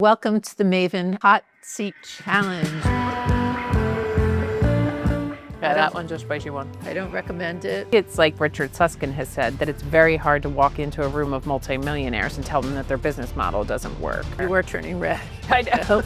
Welcome to the Maeven Hot Seat Challenge. Yeah, that one's a spicy one. I don't recommend it. It's like Richard Susskind has said, that it's very hard to walk into a room of multimillionaires and tell them that their business model doesn't work. You are turning red. I know.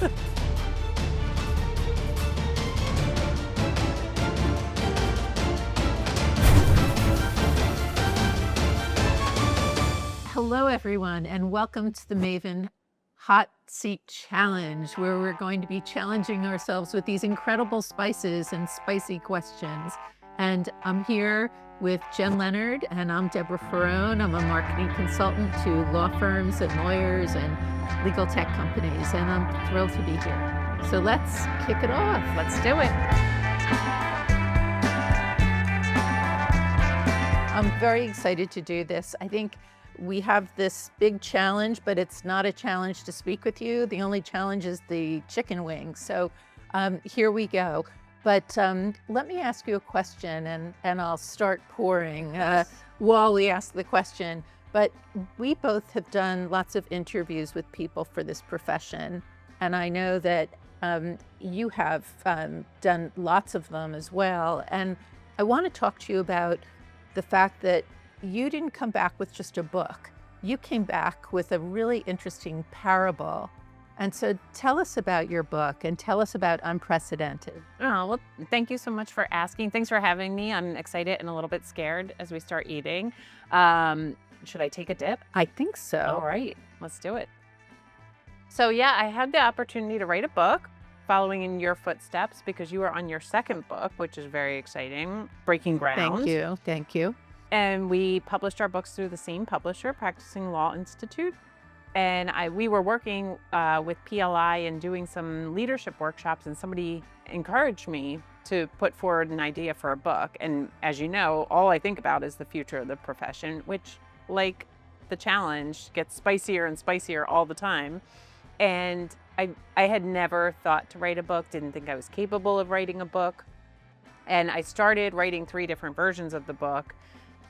Hello, everyone, and welcome to the Maeven Hot Seat Challenge, where we're going to be challenging ourselves with these incredible spices and spicy questions. And I'm here with Leonard, and I'm Deborah Farone. I'm a marketing consultant to law firms and lawyers and legal tech companies, and I'm thrilled to be here. So let's kick it off. Let's do it. I'm very excited to do this. I think we have this big challenge, but it's not a challenge to speak with you. The only challenge is the chicken wings. So here we go. But let me ask you a question, and I'll start pouring while we ask the question. But we both have done lots of interviews with people for this profession. And I know that you have done lots of them as well. And I want to talk to you about the fact that you didn't come back with just a book. You came back with a really interesting parable. And so tell us about your book and tell us about Unprecedented. Oh, well, thank you so much for asking. Thanks for having me. I'm excited and a little bit scared as we start eating. Should I take a dip? I think so. All right, let's do it. So yeah, I had the opportunity to write a book following in your footsteps because you are on your second book, which is very exciting, Breaking Ground. Thank you, thank you. And we published our books through the same publisher, Practicing Law Institute. And we were working with PLI and doing some leadership workshops, and somebody encouraged me to put forward an idea for a book. And as you know, all I think about is the future of the profession, which, like the challenge, gets spicier and spicier all the time. And I had never thought to write a book, didn't think I was capable of writing a book. And I started writing 3 different versions of the book.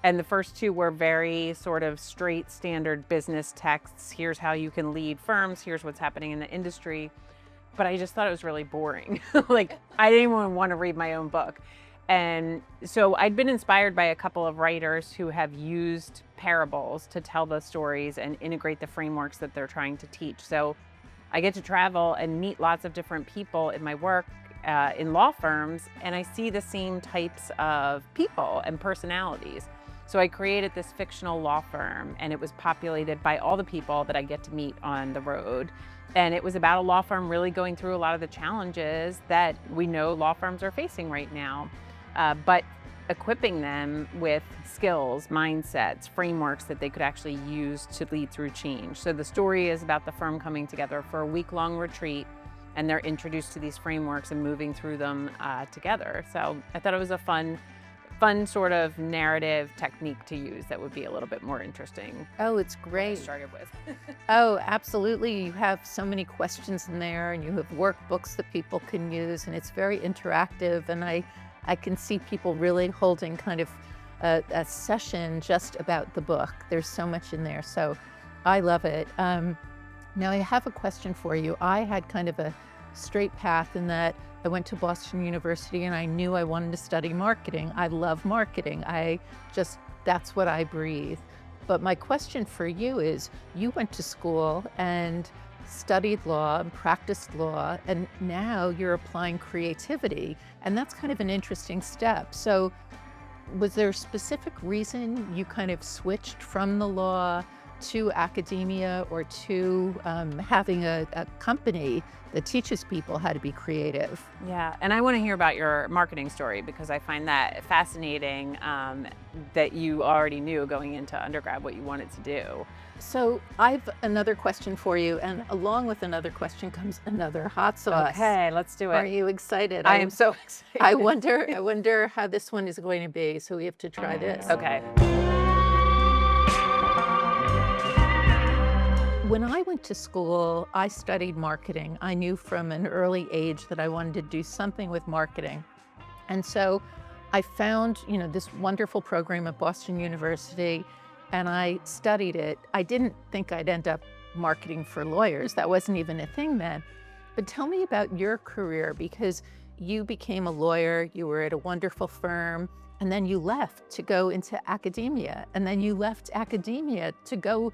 And the first 2 were very sort of straight standard business texts. Here's how you can lead firms. Here's what's happening in the industry. But I just thought it was really boring. Like, I didn't even want to read my own book. And so I'd been inspired by a couple of writers who have used parables to tell the stories and integrate the frameworks that they're trying to teach. So I get to travel and meet lots of different people in my work in law firms, and I see the same types of people and personalities. So I created this fictional law firm, and it was populated by all the people that I get to meet on the road. And it was about a law firm really going through a lot of the challenges that we know law firms are facing right now, but equipping them with skills, mindsets, frameworks that they could actually use to lead through change. So the story is about the firm coming together for a week-long retreat, and they're introduced to these frameworks and moving through them together. So I thought it was a fun sort of narrative technique to use that would be a little bit more interesting. Oh, it's great. I started with. Oh, absolutely. You have so many questions in there, and you have workbooks that people can use, and it's very interactive. And I can see people really holding kind of a session just about the book. There's so much in there, so I love it. Now I have a question for you. I had kind of a straight path in that I went to Boston University and I knew I wanted to study marketing. I love marketing. That's what I breathe. But my question for you is, you went to school and studied law and practiced law, and now you're applying creativity, and that's kind of an interesting step. So was there a specific reason you kind of switched from the law to academia, or to having a company that teaches people how to be creative? Yeah, and I want to hear about your marketing story, because I find that fascinating, that you already knew going into undergrad what you wanted to do. So I've another question for you, and along with another question comes another hot sauce. Okay, let's do it. Are you excited? I am so excited. I wonder how this one is going to be, so we have to try this. Okay. When I went to school, I studied marketing. I knew from an early age that I wanted to do something with marketing. And so I found, this wonderful program at Boston University, and I studied it. I didn't think I'd end up marketing for lawyers. That wasn't even a thing then. But tell me about your career, because you became a lawyer, you were at a wonderful firm, and then you left to go into academia, and then you left academia to go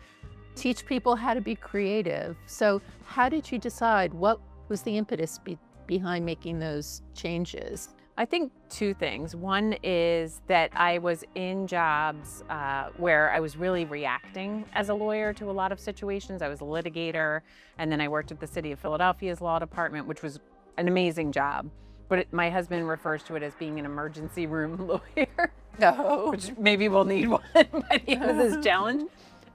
teach people how to be creative. So how did you decide? What was the impetus behind making those changes? I think two things. One is that I was in jobs where I was really reacting as a lawyer to a lot of situations. I was a litigator, and then I worked at the City of Philadelphia's law department, which was an amazing job. But my husband refers to it as being an emergency room lawyer. No. Which maybe we'll need one by the end of this challenge.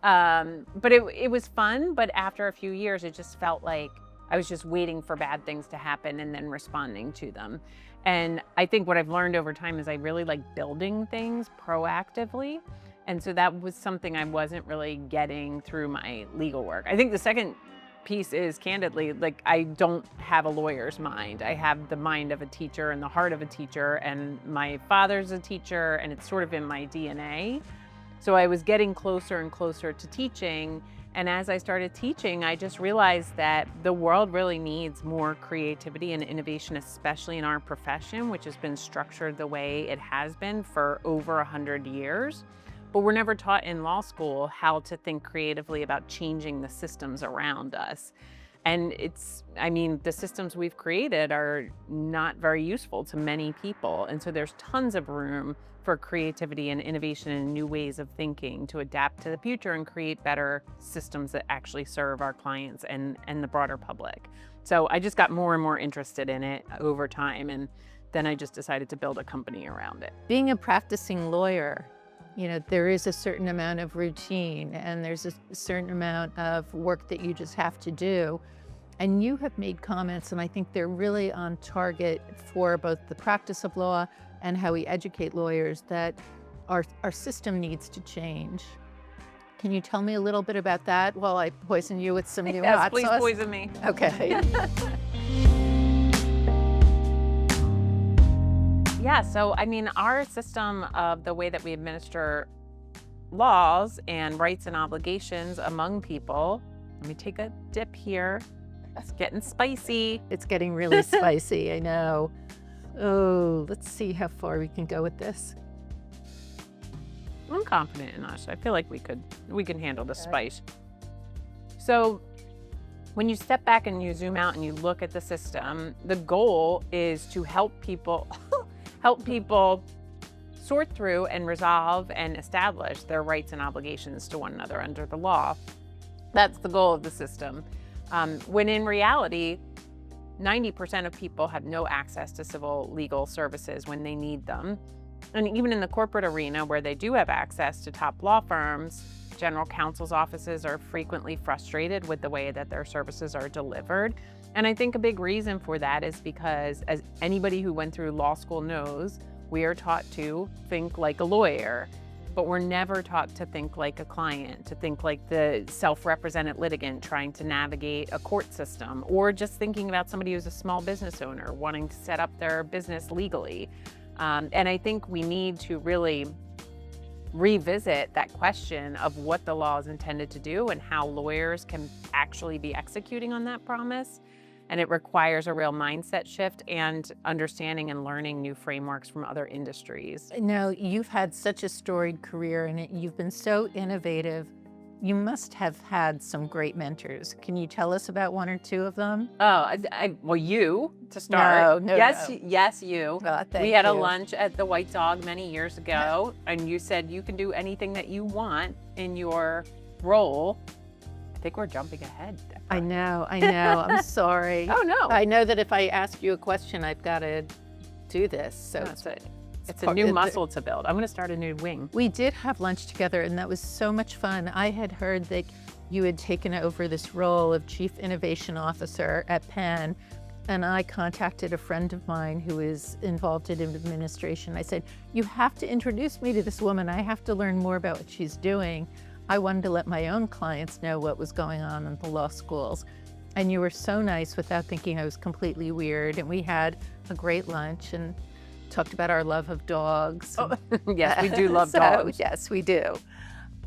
But it was fun, but after a few years, it just felt like I was just waiting for bad things to happen and then responding to them. And I think what I've learned over time is I really like building things proactively. And so that was something I wasn't really getting through my legal work. I think the second piece is, candidly, like, I don't have a lawyer's mind. I have the mind of a teacher and the heart of a teacher, and my father's a teacher, and it's sort of in my DNA. So I was getting closer and closer to teaching. And as I started teaching, I just realized that the world really needs more creativity and innovation, especially in our profession, which has been structured the way it has been for over 100 years. But we're never taught in law school how to think creatively about changing the systems around us. And the systems we've created are not very useful to many people. And so there's tons of room for creativity and innovation and new ways of thinking to adapt to the future and create better systems that actually serve our clients and the broader public. So I just got more and more interested in it over time, and then I just decided to build a company around it. Being a practicing lawyer, there is a certain amount of routine, and there's a certain amount of work that you just have to do. And you have made comments, and I think they're really on target for both the practice of law and how we educate lawyers, that our system needs to change. Can you tell me a little bit about that while I poison you with some new hot sauce? Yes, please poison me. Okay. Yeah, so our system of the way that we administer laws and rights and obligations among people, let me take a dip here. It's getting spicy. It's getting really spicy, I know. Oh, let's see how far we can go with this. I'm confident in us. I feel like we can handle the spice. So when you step back and you zoom out and you look at the system, the goal is to help people sort through and resolve and establish their rights and obligations to one another under the law. That's the goal of the system. When in reality, 90% of people have no access to civil legal services when they need them. And even in the corporate arena, where they do have access to top law firms, general counsel's offices are frequently frustrated with the way that their services are delivered. And I think a big reason for that is because, as anybody who went through law school knows, we are taught to think like a lawyer, but we're never taught to think like a client, to think like the self-represented litigant trying to navigate a court system, or just thinking about somebody who's a small business owner wanting to set up their business legally. And I think we need to really revisit that question of what the law is intended to do and how lawyers can actually be executing on that promise. And it requires a real mindset shift and understanding and learning new frameworks from other industries. Now, you've had such a storied career, and you've been so innovative. You must have had some great mentors. Can you tell us about one or two of them? Oh, well, you, to start. No. Yes, you. Thank we had you. a lunch at the White Dog many years ago, and you said you can do anything that you want in your role. I think we're jumping ahead, Deborah. I know. I'm sorry. Oh, no. I know that if I ask you a question, I've got to do this. So That's it. It's a new muscle to build. I'm going to start a new wing. We did have lunch together, and that was so much fun. I had heard that you had taken over this role of Chief Innovation Officer at Penn, and I contacted a friend of mine who is involved in administration. I said, you have to introduce me to this woman. I have to learn more about what she's doing. I wanted to let my own clients know what was going on in the law schools. And you were so nice without thinking I was completely weird. And we had a great lunch and talked about our love of dogs. Oh, yes, we do love dogs. Yes, we do.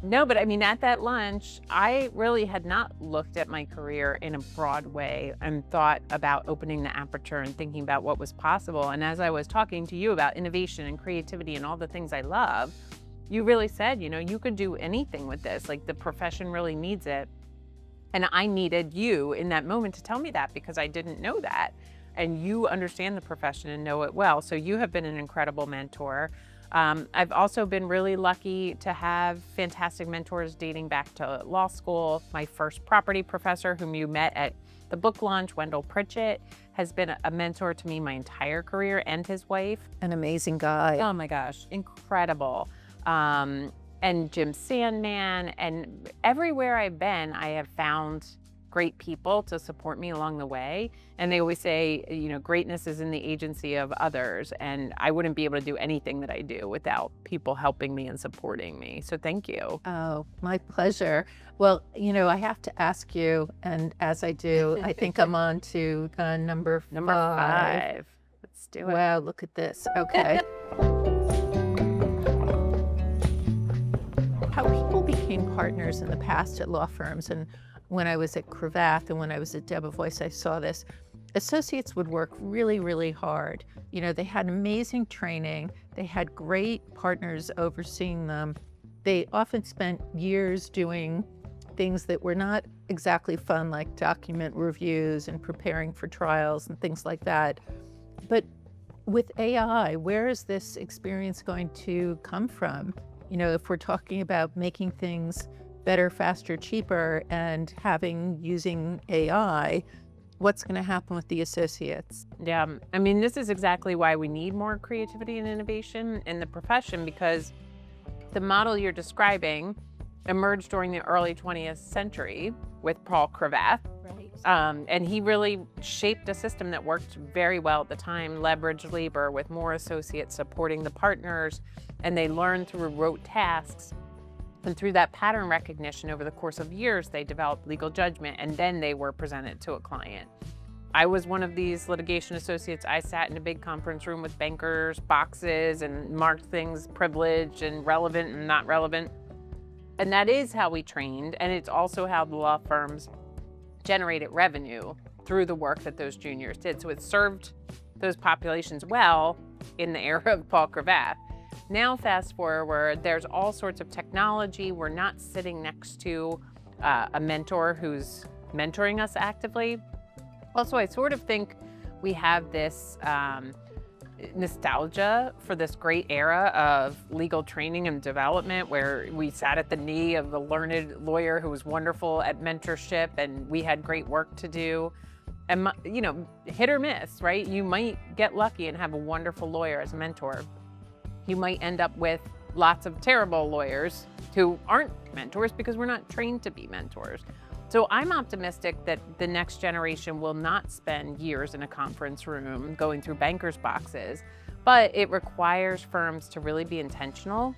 No, but I mean, at that lunch, I really had not looked at my career in a broad way and thought about opening the aperture and thinking about what was possible. And as I was talking to you about innovation and creativity and all the things I love, you really said, you could do anything with this. Like, the profession really needs it. And I needed you in that moment to tell me that, because I didn't know that. And you understand the profession and know it well. So you have been an incredible mentor. I've also been really lucky to have fantastic mentors dating back to law school. My first property professor, whom you met at the book launch, Wendell Pritchett, has been a mentor to me my entire career, and his wife. An amazing guy. Oh my gosh, incredible. And Jim Sandman, and everywhere I've been, I have found great people to support me along the way. And they always say, greatness is in the agency of others. And I wouldn't be able to do anything that I do without people helping me and supporting me. So thank you. Oh, my pleasure. Well, I have to ask you, and as I do, I think I'm on to number five. Let's do it. Wow, look at this. Okay. How people became partners in the past at law firms, and when I was at Cravath and when I was at Deborah, I saw this. Associates would work really, really hard. They had amazing training. They had great partners overseeing them. They often spent years doing things that were not exactly fun, like document reviews and preparing for trials and things like that. But with AI, where is this experience going to come from? If we're talking about making things better, faster, cheaper, and using AI, what's going to happen with the associates? Yeah, I mean, this is exactly why we need more creativity and innovation in the profession, because the model you're describing emerged during the early 20th century with Paul Cravath. Right. And he really shaped a system that worked very well at the time, leveraged labor with more associates supporting the partners, and they learned through rote tasks. And through that pattern recognition over the course of years, they developed legal judgment, and then they were presented to a client. I was one of these litigation associates. I sat in a big conference room with bankers' boxes and marked things privileged and relevant and not relevant. And that is how we trained, and it's also how the law firms generated revenue through the work that those juniors did. So it served those populations well in the era of Paul Cravath. Now, fast forward, there's all sorts of technology. We're not sitting next to a mentor who's mentoring us actively. Also, I sort of think we have this nostalgia for this great era of legal training and development, where we sat at the knee of the learned lawyer who was wonderful at mentorship, and we had great work to do. And, hit or miss, right? You might get lucky and have a wonderful lawyer as a mentor. You might end up with lots of terrible lawyers who aren't mentors because we're not trained to be mentors. So I'm optimistic that the next generation will not spend years in a conference room going through bankers' boxes, but it requires firms to really be intentional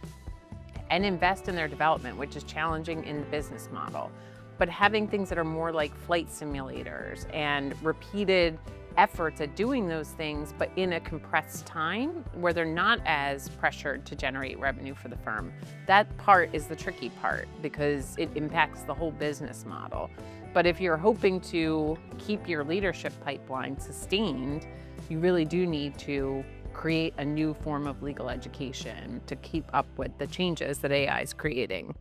and invest in their development, which is challenging in the business model. But having things that are more like flight simulators and repeated efforts at doing those things, but in a compressed time where they're not as pressured to generate revenue for the firm. That part is the tricky part, because it impacts the whole business model. But if you're hoping to keep your leadership pipeline sustained, you really do need to create a new form of legal education to keep up with the changes that AI is creating.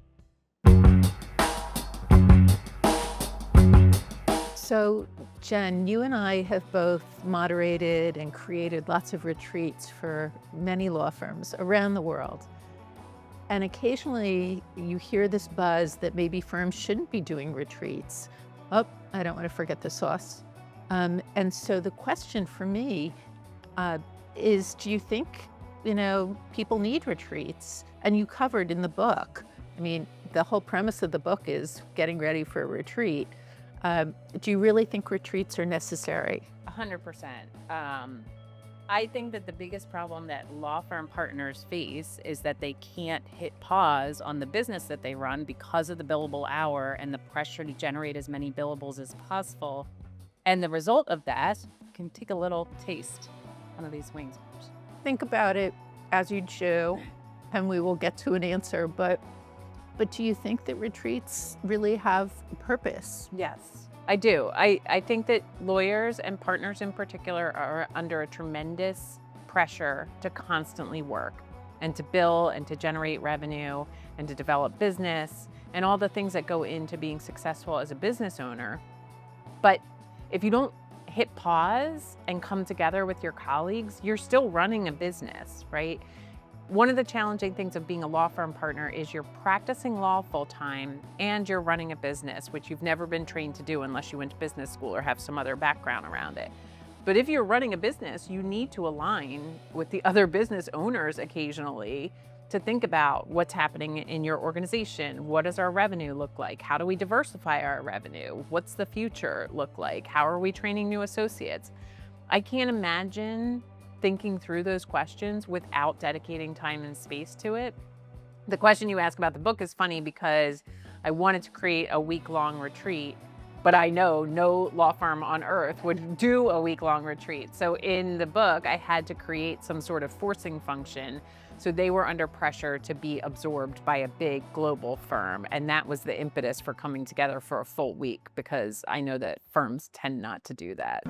So, Jen, you and I have both moderated and created lots of retreats for many law firms around the world. And occasionally you hear this buzz that maybe firms shouldn't be doing retreats. Oh, I don't want to forget the sauce. And so the question for me is, do you think, people need retreats? And you covered in the book. I mean, the whole premise of the book is getting ready for a retreat. Do you really think retreats are necessary? 100%. I think that the biggest problem that law firm partners face is that they can't hit pause on the business that they run because of the billable hour and the pressure to generate as many billables as possible. And the result of that can take a little taste. One of these wings. Think about it as you chew, and we will get to an answer. But But do you think that retreats really have a purpose? Yes, I do. I think that lawyers and partners in particular are under a tremendous pressure to constantly work and to bill and to generate revenue and to develop business and all the things that go into being successful as a business owner. But if you don't hit pause and come together with your colleagues, you're still running a business, right? One of the challenging things of being a law firm partner is you're practicing law full-time and you're running a business, which you've never been trained to do unless you went to business school or have some other background around it. But if you're running a business, you need to align with the other business owners occasionally to think about what's happening in your organization. What does our revenue look like? How do we diversify our revenue? What's the future look like? How are we training new associates? I can't imagine thinking through those questions without dedicating time and space to it. The question you ask about the book is funny because I wanted to create a week-long retreat, but I know no law firm on earth would do a week-long retreat. So in the book, I had to create some sort of forcing function. So they were under pressure to be absorbed by a big global firm. And that was the impetus for coming together for a full week, because I know that firms tend not to do that.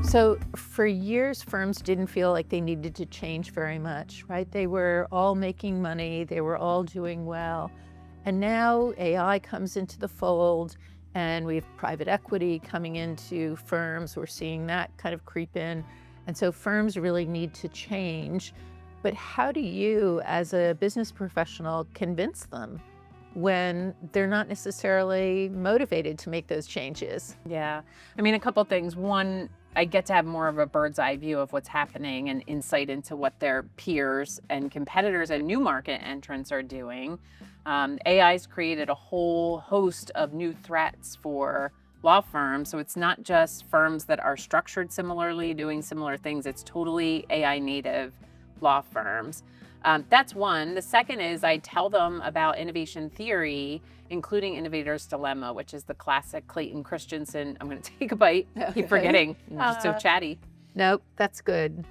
So for years, firms didn't feel like they needed to change very much, right? They were all making money, they were all doing well. And now AI comes into the fold, and we have private equity coming into firms. We're seeing that kind of creep in. And so firms really need to change. But how do you, as a business professional, convince them when they're not necessarily motivated to make those changes? Yeah, I mean, a couple things. One, I get to have more of a bird's eye view of what's happening and insight into what their peers and competitors and new market entrants are doing. AI's created a whole host of new threats for law firms. So it's not just firms that are structured similarly, doing similar things. It's totally AI native law firms. That's one. The second is I tell them about innovation theory, including Innovator's Dilemma, which is the classic Clayton Christensen. I'm going to take a bite. Keep forgetting. I'm just so chatty. Nope, that's good.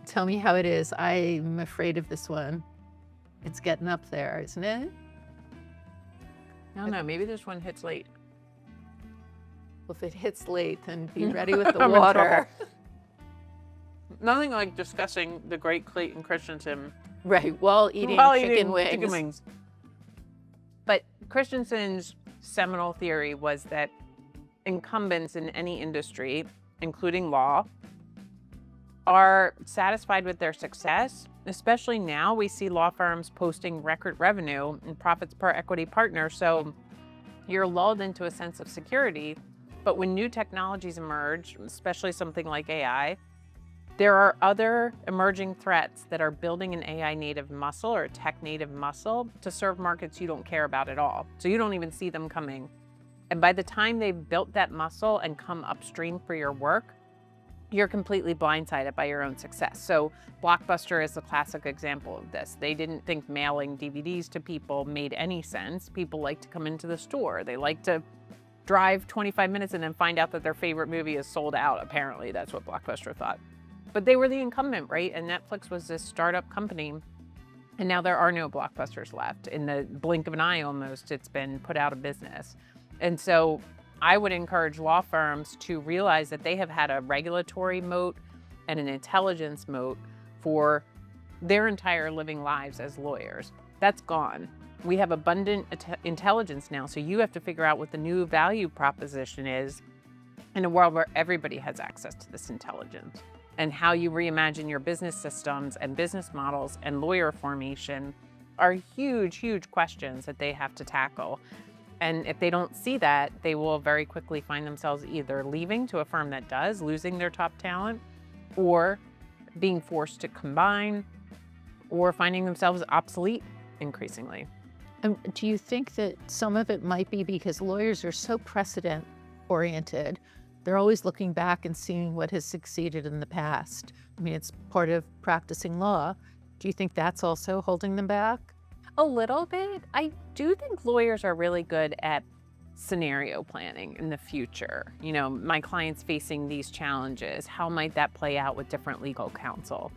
Tell me how it is. I'm afraid of this one. It's getting up there, isn't it? I don't know. Maybe this one hits late. Well, if it hits late, then be ready with the I'm in water. Nothing like discussing the great Clayton Christensen Right, while eating chicken wings. But Christensen's seminal theory was that incumbents in any industry, including law, are satisfied with their success. Especially now, we see law firms posting record revenue and profits per equity partner. So you're lulled into a sense of security. But when new technologies emerge, especially something like AI, there are other emerging threats that are building an AI native muscle or a tech native muscle to serve markets you don't care about at all. So you don't even see them coming. And by the time they've built that muscle and come upstream for your work, you're completely blindsided by your own success. So Blockbuster is a classic example of this. They didn't think mailing DVDs to people made any sense. People like to come into the store. They like to drive 25 minutes and then find out that their favorite movie is sold out. Apparently, that's what Blockbuster thought. But they were the incumbent, right? And Netflix was this startup company. And now there are no Blockbusters left. In the blink of an eye almost, it's been put out of business. And so I would encourage law firms to realize that they have had a regulatory moat and an intelligence moat for their entire living lives as lawyers. That's gone. We have abundant intelligence now. So you have to figure out what the new value proposition is in a world where everybody has access to this intelligence. And how you reimagine your business systems and business models and lawyer formation are huge, huge questions that they have to tackle. And if they don't see that, they will very quickly find themselves either leaving to a firm that does, losing their top talent, or being forced to combine, or finding themselves obsolete increasingly. Do you think that some of it might be because lawyers are so precedent oriented? They're always looking back and seeing what has succeeded in the past. I mean, it's part of practicing law. Do you think that's also holding them back? A little bit. I do think lawyers are really good at scenario planning in the future. You know, my client's facing these challenges. How might that play out with different legal counsel?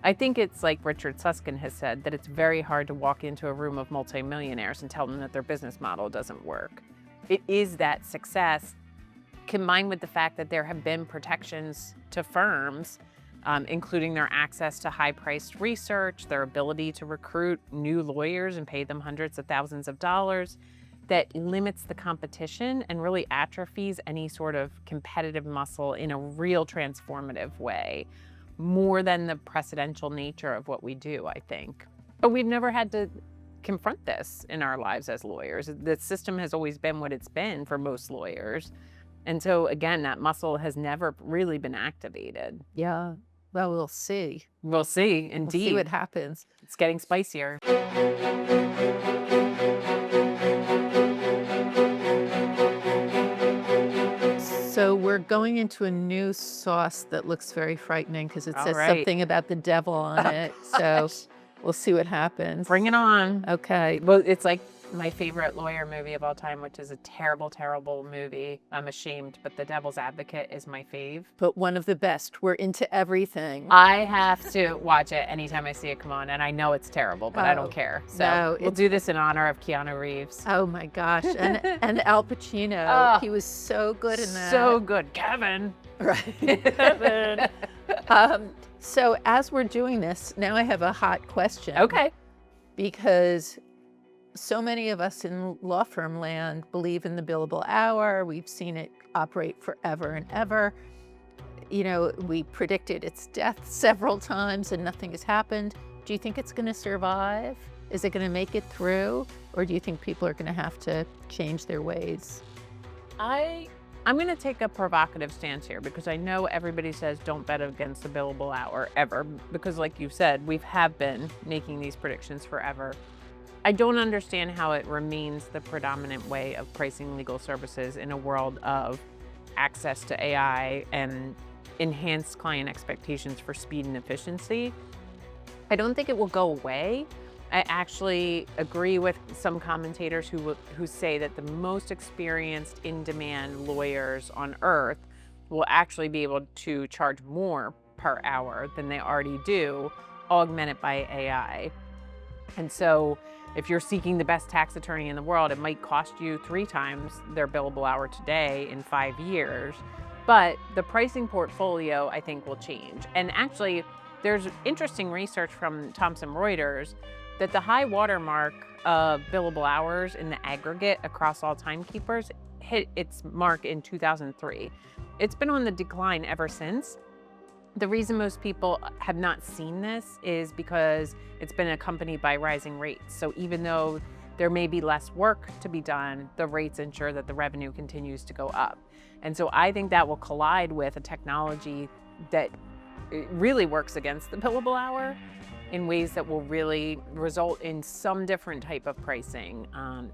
I think it's like Richard Susskind has said, that it's very hard to walk into a room of multimillionaires and tell them that their business model doesn't work. It is that success combined with the fact that there have been protections to firms, including their access to high-priced research, their ability to recruit new lawyers and pay them hundreds of thousands of dollars, that limits the competition and really atrophies any sort of competitive muscle in a real transformative way, more than the precedential nature of what we do, I think. But we've never had to confront this in our lives as lawyers. The system has always been what it's been for most lawyers. And so again, that muscle has never really been activated. Yeah. Well, we'll see. We'll see, indeed. We'll see what happens. It's getting spicier. So we're going into a new sauce that looks very frightening because it All says right. something about the devil on it. So we'll see what happens. Bring it on. Okay. Well, it's like my favorite lawyer movie of all time, which is a terrible, terrible movie. I'm ashamed, but The Devil's Advocate is my fave. But one of the best. We're into everything. I have to watch it anytime I see it come on, and I know it's terrible, but I Oh, don't care. So no, we'll do this in honor of Keanu Reeves. Oh my gosh. And Al Pacino. Oh, He was so good in that. So good. Kevin. Right. Kevin. So as we're doing this, now I have a hot question. Okay. Because so many of us in law firm land believe in the billable hour. We've seen it operate forever and ever. You know, we predicted its death several times and nothing has happened. Do you think it's going to survive? Is it going to make it through? Or do you think people are going to have to change their ways? I'm going to take a provocative stance here because I know everybody says don't bet against the billable hour ever, because like you said, we have been making these predictions forever. I don't understand how it remains the predominant way of pricing legal services in a world of access to AI and enhanced client expectations for speed and efficiency. I don't think it will go away. I actually agree with some commentators who say that the most experienced in-demand lawyers on earth will actually be able to charge more per hour than they already do, augmented by AI. And so if you're seeking the best tax attorney in the world, it might cost you 3 times their billable hour today in 5 years. But the pricing portfolio, I think, will change. And actually, there's interesting research from Thomson Reuters that the high watermark of billable hours in the aggregate across all timekeepers hit its mark in 2003. It's been on the decline ever since. The reason most people have not seen this is because it's been accompanied by rising rates. So even though there may be less work to be done, the rates ensure that the revenue continues to go up. And so I think that will collide with a technology that really works against the billable hour in ways that will really result in some different type of pricing.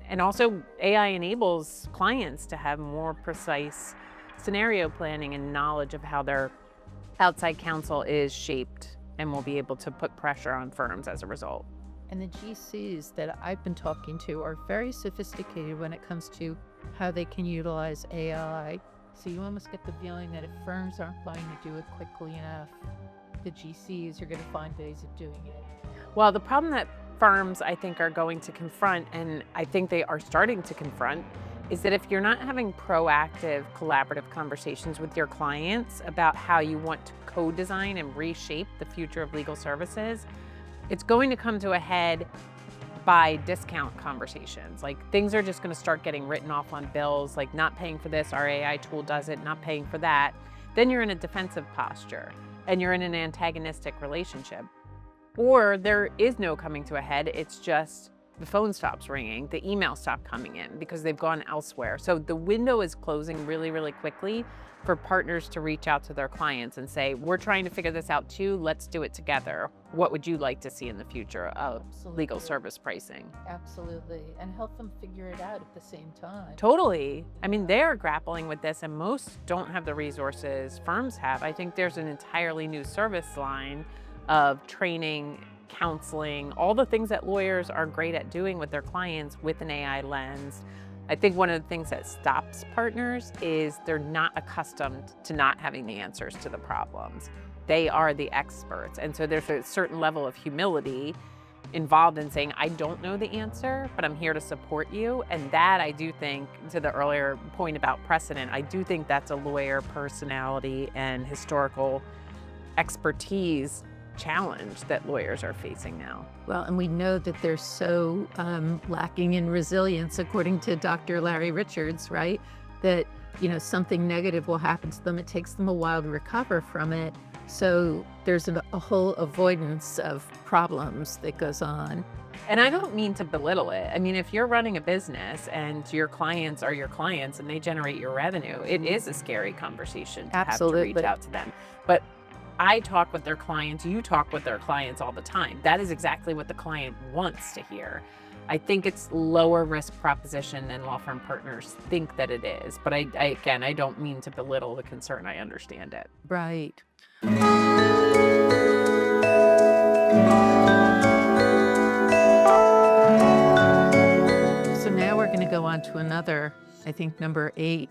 And also AI enables clients to have more precise scenario planning and knowledge of how their outside counsel is shaped, and will be able to put pressure on firms as a result. And the GCs that I've been talking to are very sophisticated when it comes to how they can utilize AI. So you almost get the feeling that if firms aren't going to do it quickly enough, the GCs are going to find ways of doing it. Well, the problem that firms, I think, are going to confront, and I think they are starting to confront, is that if you're not having proactive, collaborative conversations with your clients about how you want to co-design and reshape the future of legal services, it's going to come to a head by discount conversations. Like, things are just going to start getting written off on bills, like not paying for this, our AI tool does it, not paying for that. Then you're in a defensive posture and you're in an antagonistic relationship. Or there is no coming to a head, it's just the phone stops ringing, the emails stop coming in because they've gone elsewhere. So the window is closing really, really quickly for partners to reach out to their clients and say, we're trying to figure this out too, let's do it together. What would you like to see in the future of legal service pricing? Absolutely. And help them figure it out at the same time. Totally. I mean, they're grappling with this and most don't have the resources firms have. I think there's an entirely new service line of training, counseling, all the things that lawyers are great at doing with their clients with an AI lens. I think one of the things that stops partners is they're not accustomed to not having the answers to the problems. they are the experts. And so there's a certain level of humility involved in saying, I don't know the answer, but I'm here to support you. And that, I do think, to the earlier point about precedent, I do think that's a lawyer personality and historical expertise challenge that lawyers are facing now. Well, and we know that they're so lacking in resilience, according to Dr. Larry Richards, right? That, something negative will happen to them. It takes them a while to recover from it. So there's a whole avoidance of problems that goes on. And I don't mean to belittle it. I mean, if you're running a business and your clients are your clients and they generate your revenue, it is a scary conversation to have to reach out to them. But I talk with their clients, you talk with their clients all the time. That is exactly what the client wants to hear. I think it's lower risk proposition than law firm partners think that it is. But I don't mean to belittle the concern. I understand it. Right. So now we're going to go on to another, I think, number 8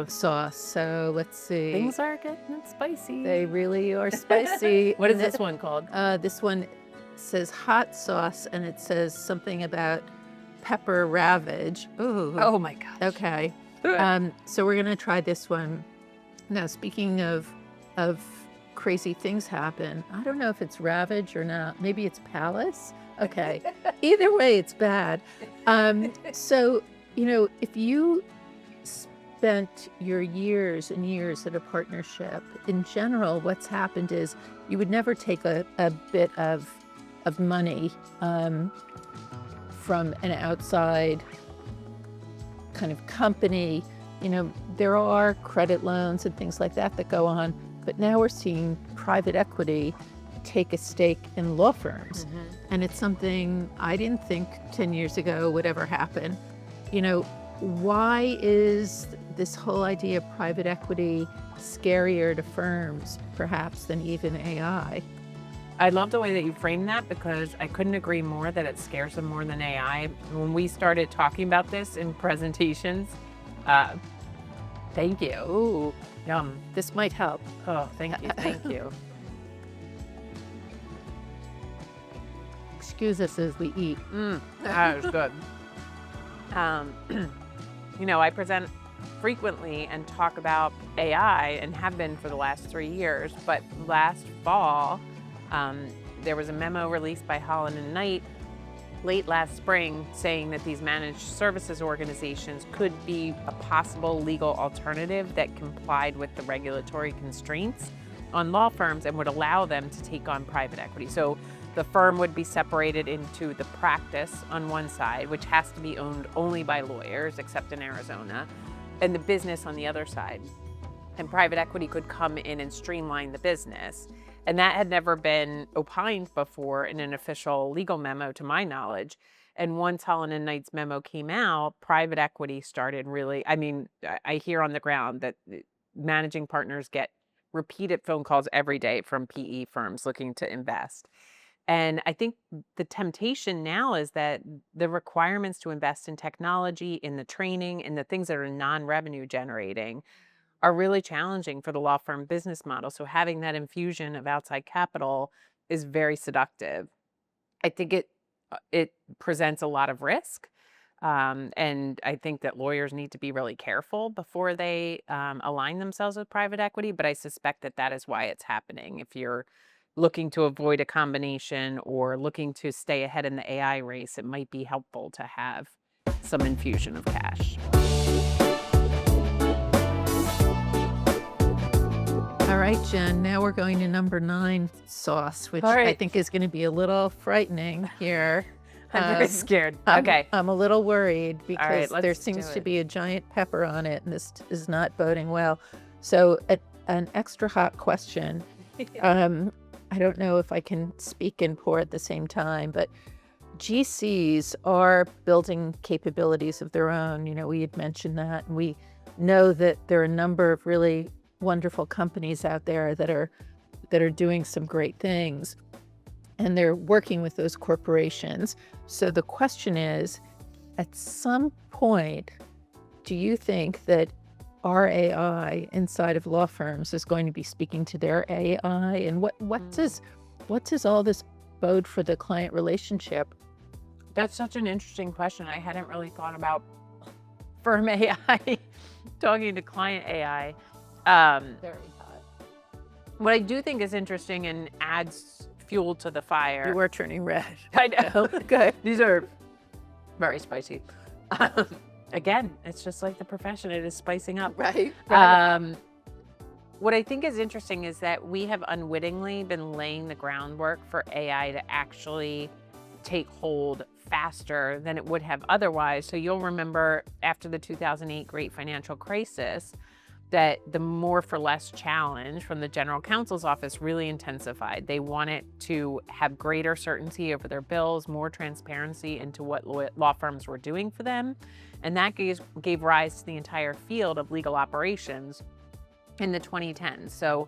sauce. So let's see. Things are getting spicy. They really are spicy. What is this one called? This one says hot sauce, and it says something about pepper ravage. Ooh. Oh my gosh. Okay. So we're going to try this one. Now, speaking of crazy things happen, I don't know if it's ravage or not. Maybe it's palace. Okay. Either way, it's bad. So, if you spent your years and years at a partnership, in general, what's happened is you would never take a bit of money from an outside kind of company. There are credit loans and things like that go on, but now we're seeing private equity take a stake in law firms. Mm-hmm. And it's something I didn't think 10 years ago would ever happen. Why is this whole idea of private equity scarier to firms, perhaps, than even AI? I love the way that you frame that, because I couldn't agree more that it scares them more than AI. When we started talking about this in presentations, thank you. Ooh, yum. This might help. Oh, thank you, thank you. Excuse us as we eat. That was good. I present frequently and talk about AI, and have been for the last 3 years, but last fall, there was a memo released by Holland and Knight late last spring saying that these managed services organizations could be a possible legal alternative that complied with the regulatory constraints on law firms and would allow them to take on private equity. So the firm would be separated into the practice on one side, which has to be owned only by lawyers, except in Arizona, and the business on the other side. And private equity could come in and streamline the business. And that had never been opined before in an official legal memo, to my knowledge. And once Holland and Knight's memo came out, private equity started really, I hear on the ground that managing partners get repeated phone calls every day from PE firms looking to invest. And I think the temptation now is that the requirements to invest in technology, in the training, in the things that are non-revenue generating are really challenging for the law firm business model. So having that infusion of outside capital is very seductive. I think it presents a lot of risk. And I think that lawyers need to be really careful before they align themselves with private equity. But I suspect that is why it's happening. If you're looking to avoid a combination or looking to stay ahead in the AI race, it might be helpful to have some infusion of cash. All right, Jen, now we're going to number 9 sauce, which right. I think is going to be a little frightening here. I'm very scared. Okay. I'm a little worried because right, there seems to be a giant pepper on it, and this is not boding well. So an extra hot question. I don't know if I can speak and pour at the same time, but GCs are building capabilities of their own. We had mentioned that, and we know that there are a number of really wonderful companies out there that are doing some great things, and they're working with those corporations. So the question is, at some point, do you think that our AI inside of law firms is going to be speaking to their AI, and what does all this bode for the client relationship? That's such an interesting question. I hadn't really thought about firm AI talking to client AI. Very hot. What I do think is interesting and adds fuel to the fire. You were turning red. I know. Good. These are very spicy. Again, it's just like the profession. It is spicing up. Right. What I think is interesting is that we have unwittingly been laying the groundwork for AI to actually take hold faster than it would have otherwise. So you'll remember after the 2008 Great Financial Crisis that the more for less challenge from the general counsel's office really intensified. They wanted to have greater certainty over their bills, more transparency into what law firms were doing for them. And that gave rise to the entire field of legal operations in the 2010s. So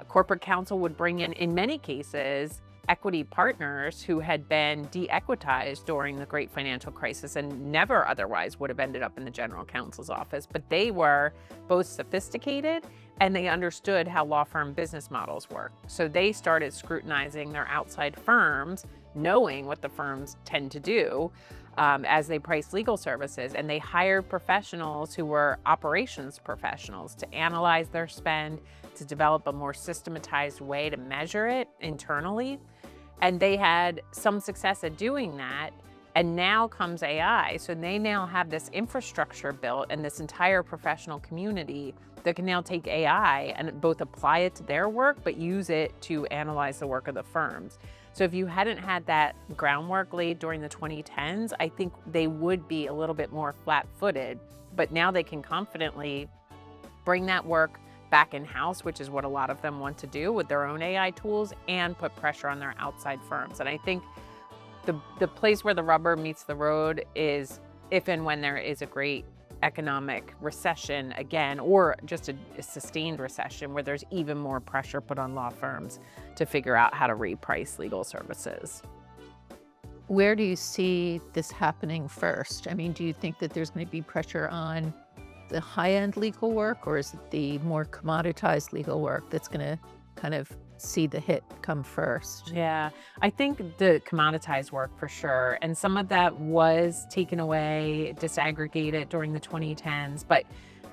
corporate counsel would bring in many cases, equity partners who had been de-equitized during the Great Financial Crisis and never otherwise would have ended up in the general counsel's office. But they were both sophisticated and they understood how law firm business models work. So they started scrutinizing their outside firms, knowing what the firms tend to do as they price legal services. And they hired professionals who were operations professionals to analyze their spend, to develop a more systematized way to measure it internally. And they had some success at doing that. And now comes AI. So they now have this infrastructure built and this entire professional community that can now take AI and both apply it to their work, but use it to analyze the work of the firms. So if you hadn't had that groundwork laid during the 2010s, I think they would be a little bit more flat-footed. But now they can confidently bring that work back in-house, which is what a lot of them want to do with their own AI tools, and put pressure on their outside firms. And I think the place where the rubber meets the road is if and when there is a great economic recession again, or just a sustained recession where there's even more pressure put on law firms to figure out how to reprice legal services. Where do you see this happening first? I mean, do you think that there's going to be pressure on the high-end legal work, or is it the more commoditized legal work that's going to kind of see the hit come first? Yeah, I think the commoditized work for sure. And some of that was taken away, disaggregated during the 2010s. But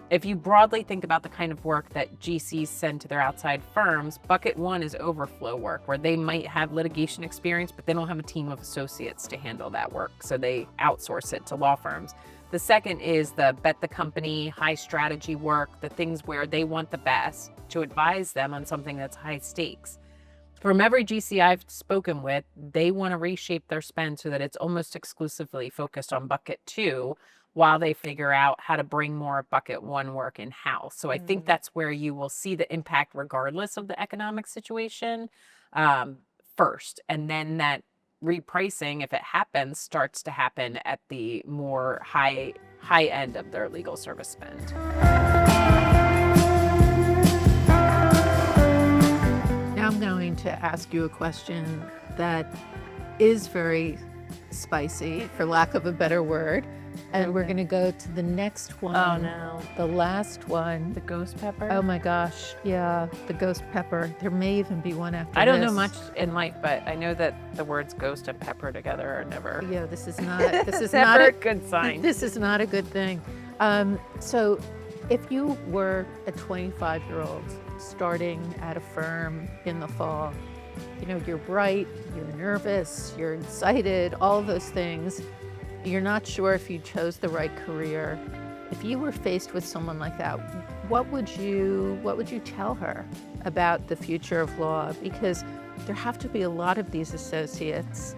if you broadly think about the kind of work that GCs send to their outside firms, bucket one is overflow work, where they might have litigation experience, but they don't have a team of associates to handle that work. So they outsource it to law firms. The second is the bet the company, high strategy work, the things where they want the best to advise them on something that's high stakes. From every GC I've spoken with, they want to reshape their spend so that it's almost exclusively focused on bucket two while they figure out how to bring more bucket one work in-house. So I think that's where you will see the impact regardless of the economic situation first. And then that repricing, if it happens, starts to happen at the more high end of their legal service spend. Now I'm going to ask you a question that is very spicy, for lack of a better word. And we're going to go to the next one. Oh, no. The last one. The ghost pepper? Oh my gosh. Yeah, the ghost pepper. There may even be one after I don't know this. much in life, but I know that the words ghost and pepper together are never Yeah, this is not never a a good sign. This is not a good thing. So if you were a 25-year-old starting at a firm in the fall, you know, you're bright, you're nervous, you're excited, all of those things. You're not sure if you chose the right career. If you were faced with someone like that, what would you tell her about the future of law? Because there have to be a lot of these associates.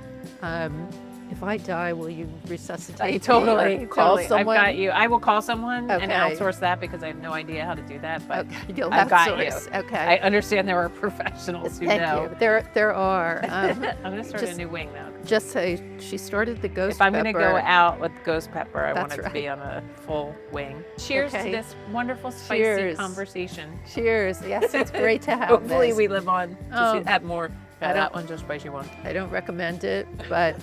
If I die, will you resuscitate me? Totally. Call someone? I've got you. I will call someone and Okay. outsource that because I have no idea how to do that. But Okay, you'll I've got you. outsource. Okay. I understand there are professionals who Thank know. you. There are. I'm going to start a just- new wing now. Just say she started the ghost If I'm pepper. going to go out with ghost pepper, I want That's it to be on a full wing. Cheers Okay. to this wonderful, spicy Cheers. conversation. Cheers. Yes, it's great to have Hopefully this. we live on to Oh. add more. I Yeah, that don't- one just spicy one. I don't recommend it, but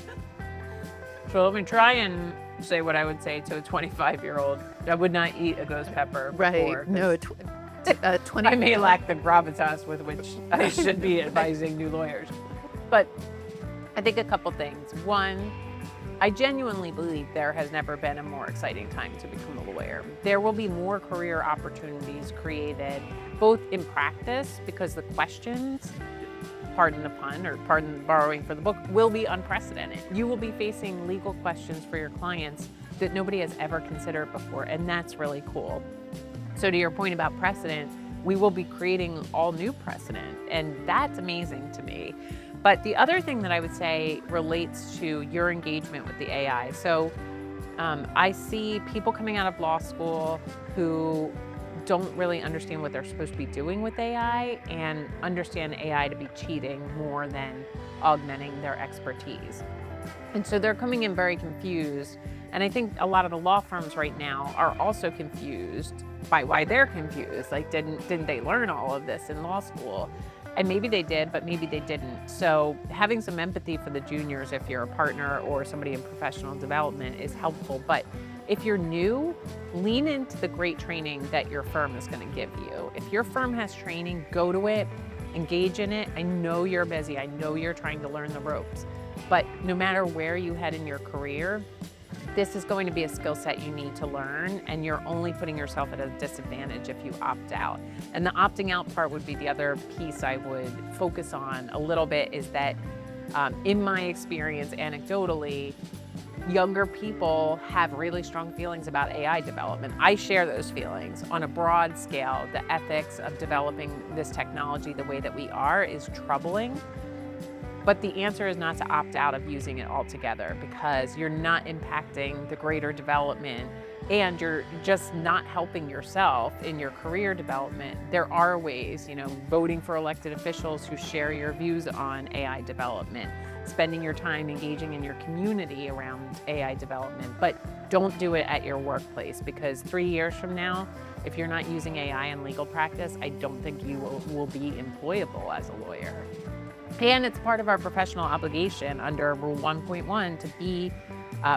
So let me try and say what I would say to a 25-year-old I would not eat a ghost pepper Right. before, 'cause No, 20. I may lack the gravitas with which I should be advising new lawyers. But I think a couple things. One, I genuinely believe there has never been a more exciting time to become a lawyer. There will be more career opportunities created, both in practice, because the questions, pardon the pun or pardon borrowing for the book, will be unprecedented. You will be facing legal questions for your clients that nobody has ever considered before, and that's really cool. So to your point about precedent, we will be creating all new precedent, and that's amazing to me. But the other thing that I would say relates to your engagement with the AI. So I see people coming out of law school who don't really understand what they're supposed to be doing with AI and understand AI to be cheating more than augmenting their expertise. And so they're coming in very confused. And I think a lot of the law firms right now are also confused by why they're confused. Like, didn't they learn all of this in law school? And maybe they did, but maybe they didn't. So having some empathy for the juniors, if you're a partner or somebody in professional development, is helpful. But if you're new, lean into the great training that your firm is going to give you. If your firm has training, go to it, engage in it. I know you're busy. I know you're trying to learn the ropes. But no matter where you head in your career, this is going to be a skill set you need to learn, and you're only putting yourself at a disadvantage if you opt out. And the opting out part would be the other piece I would focus on a little bit, is that in my experience, anecdotally, younger people have really strong feelings about AI development. I share those feelings on a broad scale. The ethics of developing this technology the way that we are is troubling. But the answer is not to opt out of using it altogether, because you're not impacting the greater development and you're just not helping yourself in your career development. There are ways, voting for elected officials who share your views on AI development, spending your time engaging in your community around AI development, but don't do it at your workplace, because 3 years from now, if you're not using AI in legal practice, I don't think you will be employable as a lawyer. And it's part of our professional obligation under Rule 1.1 to be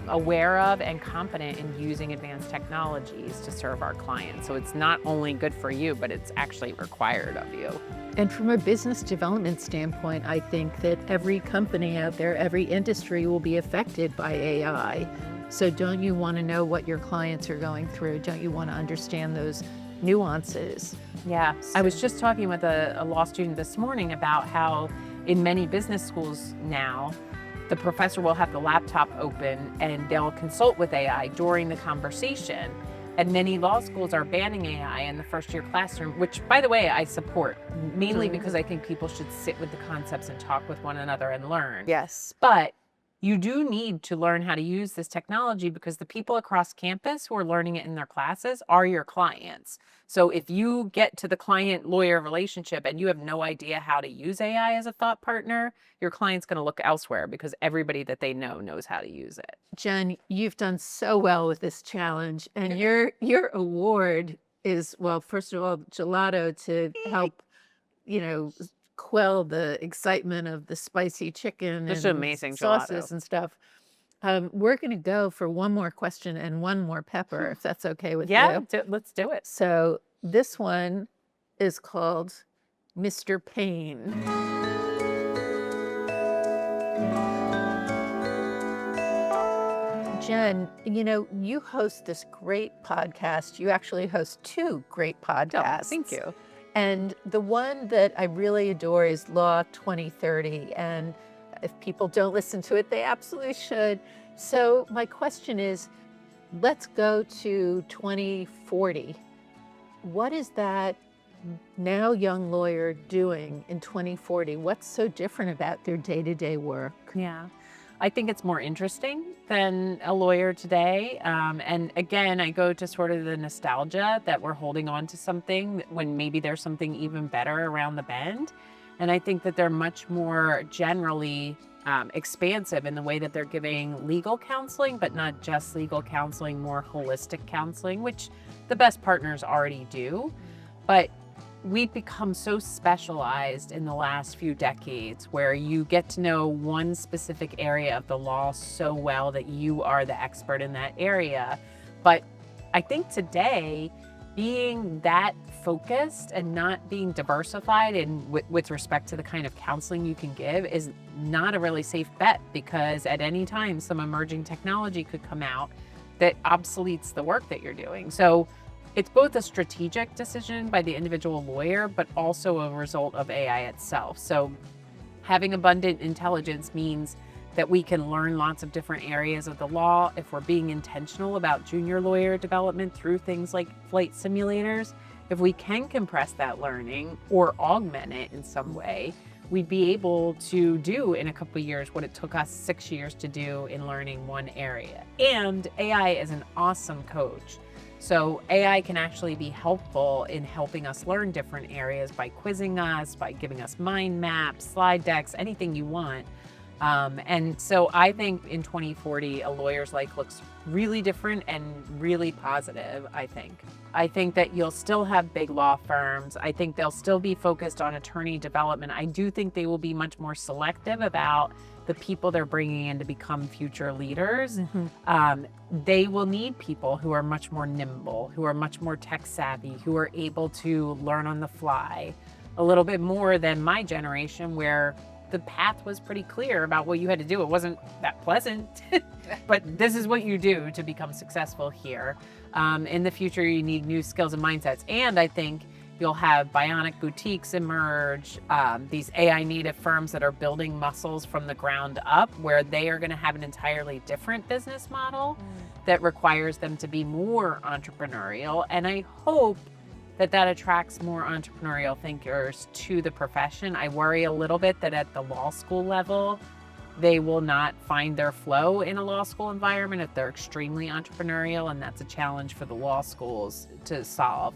aware of and competent in using advanced technologies to serve our clients. So it's not only good for you, but it's actually required of you. And from a business development standpoint, I think that every company out there, every industry will be affected by AI. So don't you want to know what your clients are going through? Don't you want to understand those nuances? Yeah, I was just talking with a law student this morning about how in many business schools now, the professor will have the laptop open and they'll consult with AI during the conversation. And many law schools are banning AI in the first year classroom, which, by the way, I support, mainly because I think people should sit with the concepts and talk with one another and learn. Yes. But you do need to learn how to use this technology, because the people across campus who are learning it in their classes are your clients. So if you get to the client-lawyer relationship and you have no idea how to use AI as a thought partner, your client's going to look elsewhere, because everybody that they know knows how to use it. Jen, you've done so well with this challenge, and your award is, well, first of all, gelato to help, quell the excitement of the spicy chicken This is and amazing sauces gelato. and stuff. We're going to go for one more question and one more pepper, if that's okay with you. Let's do it. So this one is called Mr. Pain. Jen, you host this great podcast. You actually host 2 great podcasts. Oh, thank you. And the one that I really adore is Law 2030. And if people don't listen to it, they absolutely should. So my question is, let's go to 2040. What is that now young lawyer doing in 2040? What's so different about their day-to-day work? Yeah. I think it's more interesting than a lawyer today. And again, I go to sort of the nostalgia that we're holding on to something when maybe there's something even better around the bend. And I think that they're much more generally expansive in the way that they're giving legal counseling, but not just legal counseling, more holistic counseling, which the best partners already do. But we've become so specialized in the last few decades where you get to know one specific area of the law so well that you are the expert in that area. But I think today, being that focused and not being diversified in with respect to the kind of counseling you can give is not a really safe bet, because at any time some emerging technology could come out that obsoletes the work that you're doing. So it's both a strategic decision by the individual lawyer, but also a result of AI itself. So having abundant intelligence means that we can learn lots of different areas of the law if we're being intentional about junior lawyer development through things like flight simulators. If we can compress that learning or augment it in some way, we'd be able to do in a couple of years what it took us 6 years to do in learning one area. And AI is an awesome coach. So AI can actually be helpful in helping us learn different areas by quizzing us, by giving us mind maps, slide decks, anything you want. And so I think in 2040, a lawyer's life looks really different and really positive, I think that you'll still have big law firms. I think they'll still be focused on attorney development. I do think they will be much more selective about the people they're bringing in to become future leaders. They will need people who are much more nimble, who are much more tech savvy, who are able to learn on the fly a little bit more than my generation, where the path was pretty clear about what you had to do. It wasn't that pleasant, but this is what you do to become successful here. In the future, you need new skills and mindsets. And I think you'll have bionic boutiques emerge, these AI native firms that are building muscles from the ground up, where they are going to have an entirely different business model that requires them to be more entrepreneurial. And I hope that attracts more entrepreneurial thinkers to the profession. I worry a little bit that at the law school level, they will not find their flow in a law school environment if they're extremely entrepreneurial, and that's a challenge for the law schools to solve.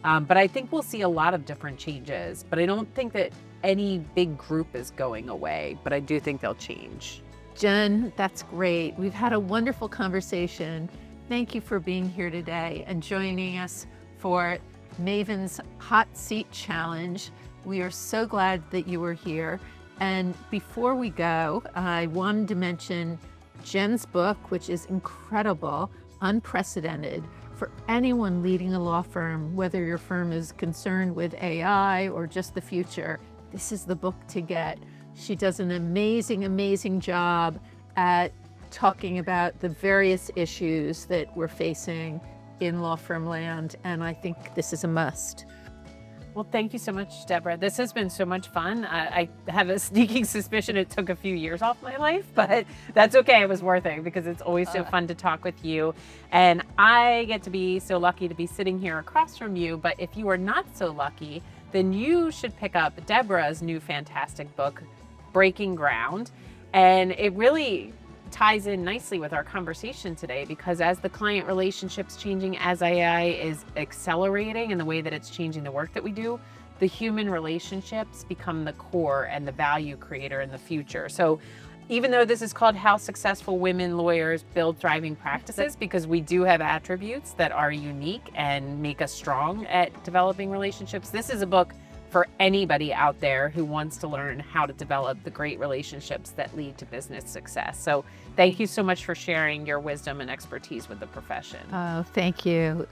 But I think we'll see a lot of different changes, but I don't think that any big group is going away, but I do think they'll change. Jen, that's great. We've had a wonderful conversation. Thank you for being here today and joining us for Maeven's Hot Seat Challenge. We are so glad that you were here. And before we go, I wanted to mention Jen's book, which is incredible, unprecedented. For anyone leading a law firm, whether your firm is concerned with AI or just the future, this is the book to get. She does an amazing, amazing job at talking about the various issues that we're facing in law firm land, and I think this is a must. Well, thank you so much, Deborah. This has been so much fun. I have a sneaking suspicion it took a few years off my life, but that's okay. It was worth it, because it's always so fun to talk with you. And I get to be so lucky to be sitting here across from you. But if you are not so lucky, then you should pick up Deborah's new fantastic book, Breaking Ground. And it really ties in nicely with our conversation today, because as the client relationship's changing, as AI is accelerating in the way that it's changing the work that we do, the human relationships become the core and the value creator in the future. So even though this is called How Successful Women Lawyers Build Thriving Practices, because we do have attributes that are unique and make us strong at developing relationships, this is a book for anybody out there who wants to learn how to develop the great relationships that lead to business success. So thank you so much for sharing your wisdom and expertise with the profession. Oh, thank you.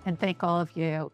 And thank all of you.